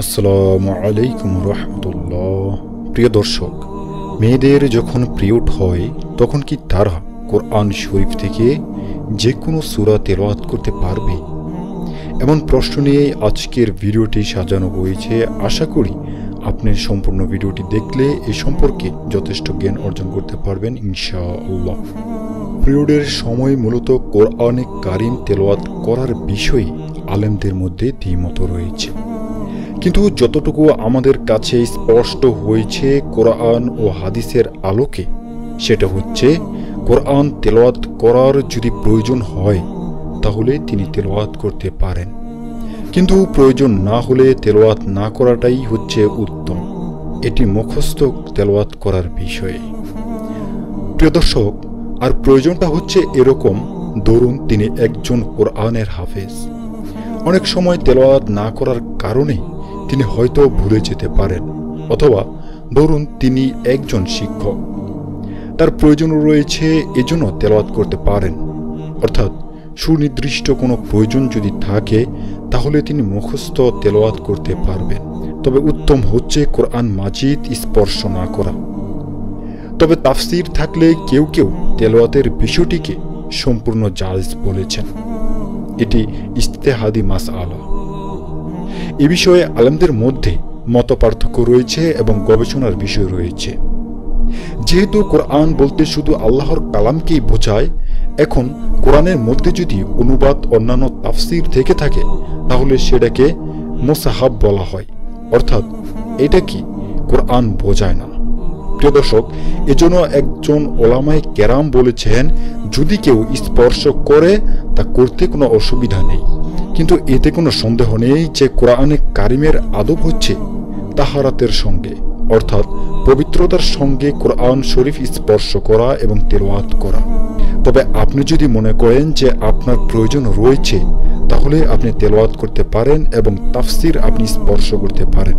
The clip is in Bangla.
আসসালামু আলাইকুম রহমতুল্লাহ। প্রিয় দর্শক, মেয়েদের যখন পিরিয়ড হয় তখন কি তারা কোরআন শরীফ থেকে যে কোনো সূরা তেলাওয়াত করতে পারবে? এমন প্রশ্ন নিয়ে আজকের ভিডিওটি সাজানো হয়েছে। আশা করি আপনি সম্পূর্ণ ভিডিওটি দেখলে এ সম্পর্কে যথেষ্ট জ্ঞান অর্জন করতে পারবেন ইনশাআল্লাহ। পিরিয়ডের সময় মূলত কোরআনে কারিম তেলাওয়াত করার বিষয়ে আলেমদের মধ্যে দ্বিমত রয়েছে, কিন্তু যতটুকু আমাদের কাছে স্পষ্ট হয়েছে কোরআন ও হাদিসের আলোকে, সেটা হচ্ছে কোরআন তেলাওয়াত করার যদি প্রয়োজন হয় তাহলে তিনি তেলাওয়াত করতে পারেন, কিন্তু প্রয়োজন না হলে তেলাওয়াত না করাটাই হচ্ছে উত্তম। এটি মুখস্থ তেলাওয়াত করার বিষয়ে। প্রিয় দর্শক, আর প্রয়োজনটা হচ্ছে এরকম, ধরুন তিনি একজন কোরআনের হাফেজ। অনেক সময় তেলাওয়াত না করার কারণে তিনি হয়তো ভুলে যেতে পারেন, অথবা ধরুন তিনি একজন শিক্ষক, তার প্রয়োজন রয়েছে, এজন্য তেলাওয়াত করতে পারেন। অর্থাৎ সুনির্দিষ্ট কোনো প্রয়োজন যদি থাকে তাহলে তিনি মুখস্থ তেলাওয়াত করতে পারবেন। তবে উত্তম হচ্ছে কোরআন মাজিদ স্পর্শ না করা। তবে তাফসীর থাকলে কেউ কেউ তেলাওয়াতের বিষয়টিকে সম্পূর্ণ জায়েজ বলেছেন। এটি ইজতিহাদি মাসআলা। এ বিষয়ে আলেমদের মধ্যে মতপার্থক্য রয়েছে এবং গবেষণার বিষয় রয়েছে। যেহেতু কোরআন বলতে শুধু আল্লাহর কালামকেই বোঝায়, এখন কোরআনের মধ্যে যদি অনুবাদ অন্যান্য তাফসীর থেকে থাকে তাহলে সেটাকে মুসাহাব বলা হয়, অর্থাৎ এটা কি কোরআন বোঝায় না। প্রিয় দর্শক, এজন্য একজন ওলামায়ে কেরাম বলেছেন, যদি কেউ স্পর্শ করে তা করতে কোনো অসুবিধা নেই, কিন্তু এতে কোনো সন্দেহ নেই যে কোরআনে কারিমের আদব হচ্ছে তাহারাতের সঙ্গে, অর্থাৎ পবিত্রতার সঙ্গে কোরআন শরীফ স্পর্শ করা এবং তেলাওয়াত করা। তবে আপনি যদি মনে করেন যে আপনার প্রয়োজন রয়েছে তাহলে আপনি তেলাওয়াত করতে পারেন এবং তাফসীর আপনি স্পর্শ করতে পারেন।